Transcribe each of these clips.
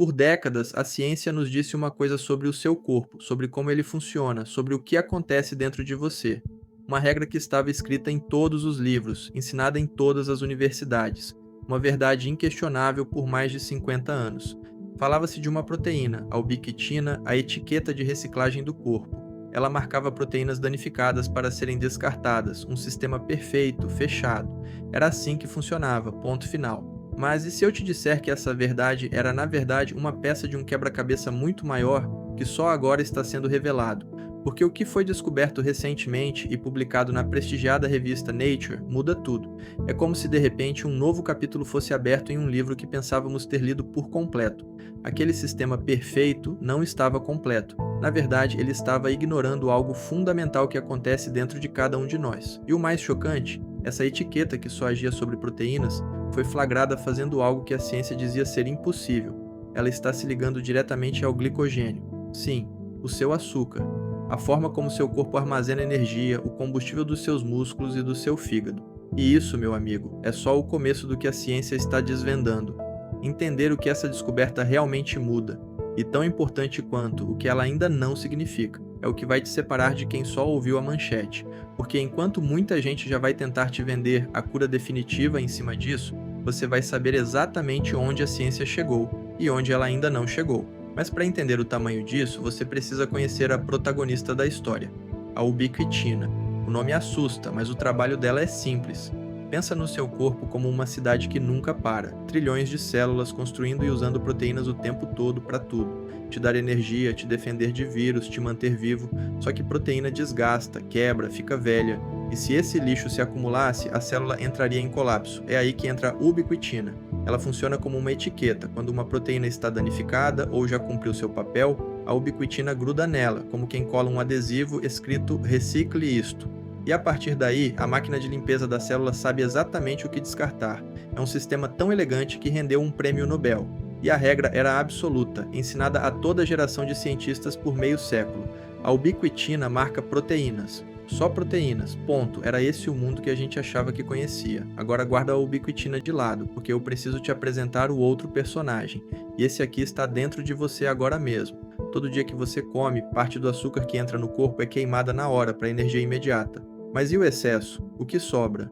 Por décadas, a ciência nos disse uma coisa sobre o seu corpo, sobre como ele funciona, sobre o que acontece dentro de você. Uma regra que estava escrita em todos os livros, ensinada em todas as universidades. Uma verdade inquestionável por mais de 50 anos. Falava-se de uma proteína, a ubiquitina, a etiqueta de reciclagem do corpo. Ela marcava proteínas danificadas para serem descartadas, um sistema perfeito, fechado. Era assim que funcionava, ponto final. Mas e se eu te disser que essa verdade era, na verdade, uma peça de um quebra-cabeça muito maior que só agora está sendo revelado? Porque o que foi descoberto recentemente e publicado na prestigiada revista Nature muda tudo. É como se de repente um novo capítulo fosse aberto em um livro que pensávamos ter lido por completo. Aquele sistema perfeito não estava completo. Na verdade, ele estava ignorando algo fundamental que acontece dentro de cada um de nós. E o mais chocante, essa etiqueta que só agia sobre proteínas foi flagrada fazendo algo que a ciência dizia ser impossível. Ela está se ligando diretamente ao glicogênio. Sim, o seu açúcar. A forma como seu corpo armazena energia, o combustível dos seus músculos e do seu fígado. E isso, meu amigo, é só o começo do que a ciência está desvendando. Entender o que essa descoberta realmente muda, e tão importante quanto o que ela ainda não significa, é o que vai te separar de quem só ouviu a manchete. Porque enquanto muita gente já vai tentar te vender a cura definitiva em cima disso, você vai saber exatamente onde a ciência chegou e onde ela ainda não chegou. Mas para entender o tamanho disso, você precisa conhecer a protagonista da história, a ubiquitina. O nome assusta, mas o trabalho dela é simples. Pensa no seu corpo como uma cidade que nunca para, trilhões de células construindo e usando proteínas o tempo todo para tudo. Te dar energia, te defender de vírus, te manter vivo. Só que proteína desgasta, quebra, fica velha. E se esse lixo se acumulasse, a célula entraria em colapso. É aí que entra a ubiquitina. Ela funciona como uma etiqueta. Quando uma proteína está danificada ou já cumpriu seu papel, a ubiquitina gruda nela, como quem cola um adesivo escrito "recicle isto". E a partir daí, a máquina de limpeza da célula sabe exatamente o que descartar. É um sistema tão elegante que rendeu um prêmio Nobel. E a regra era absoluta, ensinada a toda geração de cientistas por meio século. A ubiquitina marca proteínas. Só proteínas, ponto. Era esse o mundo que a gente achava que conhecia. Agora guarda a ubiquitina de lado, porque eu preciso te apresentar o outro personagem. E esse aqui está dentro de você agora mesmo. Todo dia que você come, parte do açúcar que entra no corpo é queimada na hora para energia imediata. Mas e o excesso? O que sobra?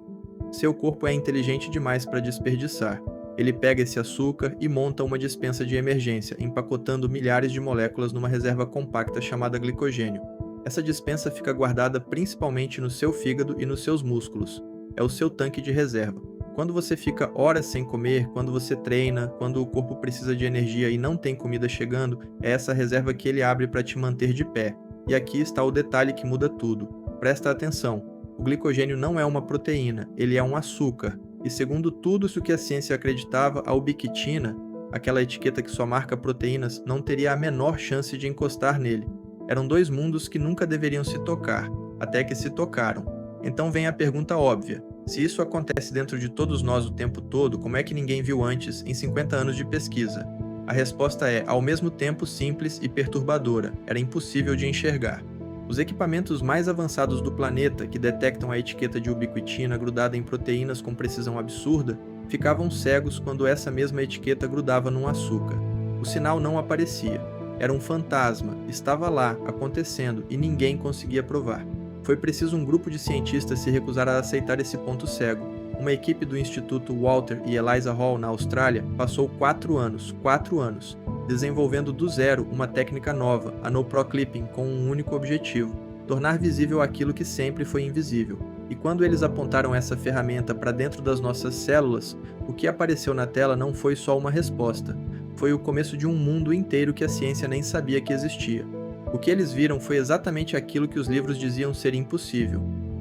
Seu corpo é inteligente demais para desperdiçar. Ele pega esse açúcar e monta uma despensa de emergência, empacotando milhares de moléculas numa reserva compacta chamada glicogênio. Essa despensa fica guardada principalmente no seu fígado e nos seus músculos. É o seu tanque de reserva. Quando você fica horas sem comer, quando você treina, quando o corpo precisa de energia e não tem comida chegando, é essa reserva que ele abre para te manter de pé. E aqui está o detalhe que muda tudo. Presta atenção. O glicogênio não é uma proteína, ele é um açúcar. E segundo tudo isso que a ciência acreditava, a ubiquitina, aquela etiqueta que só marca proteínas, não teria a menor chance de encostar nele. Eram dois mundos que nunca deveriam se tocar, até que se tocaram. Então vem a pergunta óbvia. Se isso acontece dentro de todos nós o tempo todo, como é que ninguém viu antes, em 50 anos de pesquisa? A resposta é, ao mesmo tempo, simples e perturbadora. Era impossível de enxergar. Os equipamentos mais avançados do planeta, que detectam a etiqueta de ubiquitina grudada em proteínas com precisão absurda, ficavam cegos quando essa mesma etiqueta grudava num açúcar. O sinal não aparecia. Era um fantasma, estava lá, acontecendo, e ninguém conseguia provar. Foi preciso um grupo de cientistas se recusar a aceitar esse ponto cego. Uma equipe do Instituto Walter e Eliza Hall, na Austrália, passou 4 anos, desenvolvendo do zero uma técnica nova, a no-pro clipping, com um único objetivo: tornar visível aquilo que sempre foi invisível. E quando eles apontaram essa ferramenta para dentro das nossas células, o que apareceu na tela não foi só uma resposta. Foi o começo de um mundo inteiro que a ciência nem sabia que existia. O que eles viram foi exatamente aquilo que os livros diziam ser impossível.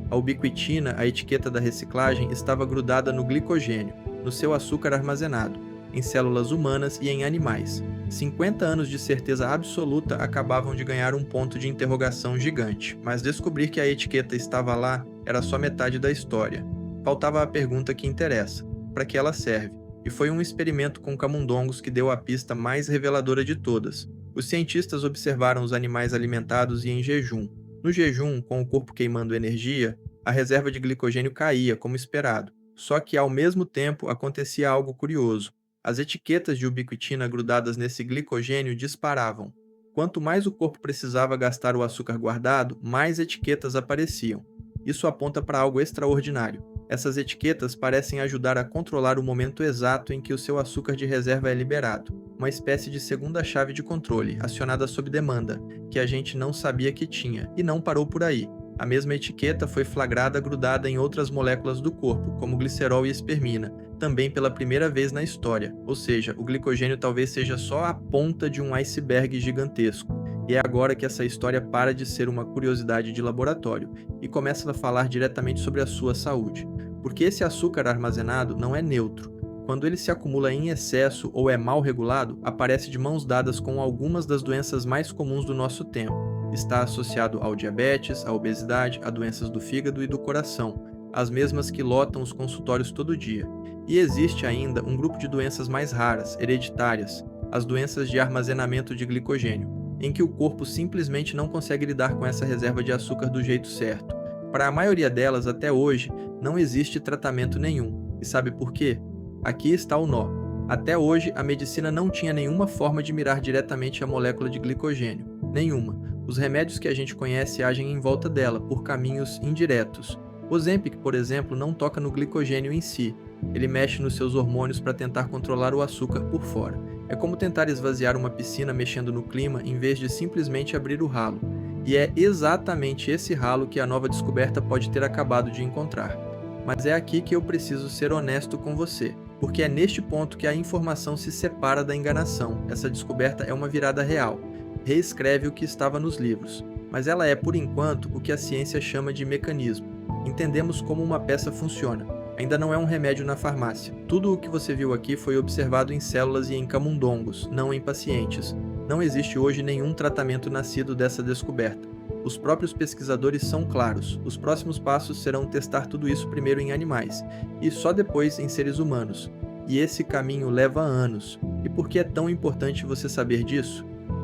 A ubiquitina, a etiqueta da reciclagem, estava grudada no glicogênio, no seu açúcar armazenado, em células humanas e em animais. 50 anos de certeza absoluta acabavam de ganhar um ponto de interrogação gigante, mas descobrir que a etiqueta estava lá era só metade da história. Faltava a pergunta que interessa: para que ela serve? E foi um experimento com camundongos que deu a pista mais reveladora de todas. Os cientistas observaram os animais alimentados e em jejum. No jejum, com o corpo queimando energia, a reserva de glicogênio caía, como esperado. Só que, ao mesmo tempo, acontecia algo curioso. As etiquetas de ubiquitina grudadas nesse glicogênio disparavam. Quanto mais o corpo precisava gastar o açúcar guardado, mais etiquetas apareciam. Isso aponta para algo extraordinário. Essas etiquetas parecem ajudar a controlar o momento exato em que o seu açúcar de reserva é liberado, uma espécie de segunda chave de controle, acionada sob demanda, que a gente não sabia que tinha, e não parou por aí. A mesma etiqueta foi flagrada grudada em outras moléculas do corpo, como glicerol e espermina, também pela primeira vez na história, ou seja, o glicogênio talvez seja só a ponta de um iceberg gigantesco. E é agora que essa história para de ser uma curiosidade de laboratório e começa a falar diretamente sobre a sua saúde. Porque esse açúcar armazenado não é neutro. Quando ele se acumula em excesso ou é mal regulado, aparece de mãos dadas com algumas das doenças mais comuns do nosso tempo. Está associado ao diabetes, à obesidade, a doenças do fígado e do coração, as mesmas que lotam os consultórios todo dia. E existe ainda um grupo de doenças mais raras, hereditárias, as doenças de armazenamento de glicogênio, em que o corpo simplesmente não consegue lidar com essa reserva de açúcar do jeito certo. Para a maioria delas, até hoje, não existe tratamento nenhum. E sabe por quê? Aqui está o nó. Até hoje, a medicina não tinha nenhuma forma de mirar diretamente a molécula de glicogênio. Nenhuma. Os remédios que a gente conhece agem em volta dela, por caminhos indiretos. O Ozempic, por exemplo, não toca no glicogênio em si. Ele mexe nos seus hormônios para tentar controlar o açúcar por fora. É como tentar esvaziar uma piscina mexendo no clima em vez de simplesmente abrir o ralo. E é exatamente esse ralo que a nova descoberta pode ter acabado de encontrar. Mas é aqui que eu preciso ser honesto com você, porque é neste ponto que a informação se separa da enganação. Essa descoberta é uma virada real. Reescreve o que estava nos livros, mas ela é, por enquanto, o que a ciência chama de mecanismo. Entendemos como uma peça funciona. Ainda não é um remédio na farmácia. Tudo o que você viu aqui foi observado em células e em camundongos, não em pacientes. Não existe hoje nenhum tratamento nascido dessa descoberta. Os próprios pesquisadores são claros. Os próximos passos serão testar tudo isso primeiro em animais, e só depois em seres humanos. E esse caminho leva anos. E por que é tão importante você saber disso?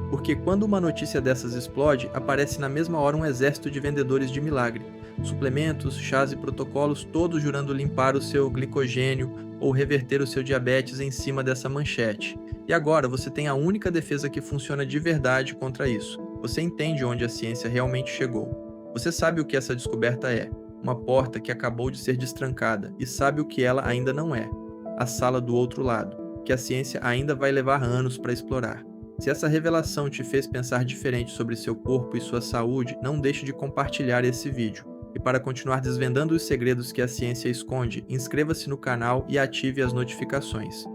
Porque quando uma notícia dessas explode, aparece na mesma hora um exército de vendedores de milagre. Suplementos, chás e protocolos, todos jurando limpar o seu glicogênio ou reverter o seu diabetes em cima dessa manchete. E agora você tem a única defesa que funciona de verdade contra isso. Você entende onde a ciência realmente chegou. Você sabe o que essa descoberta é, uma porta que acabou de ser destrancada, e sabe o que ela ainda não é, a sala do outro lado, que a ciência ainda vai levar anos para explorar. Se essa revelação te fez pensar diferente sobre seu corpo e sua saúde, não deixe de compartilhar esse vídeo. E para continuar desvendando os segredos que a ciência esconde, inscreva-se no canal e ative as notificações.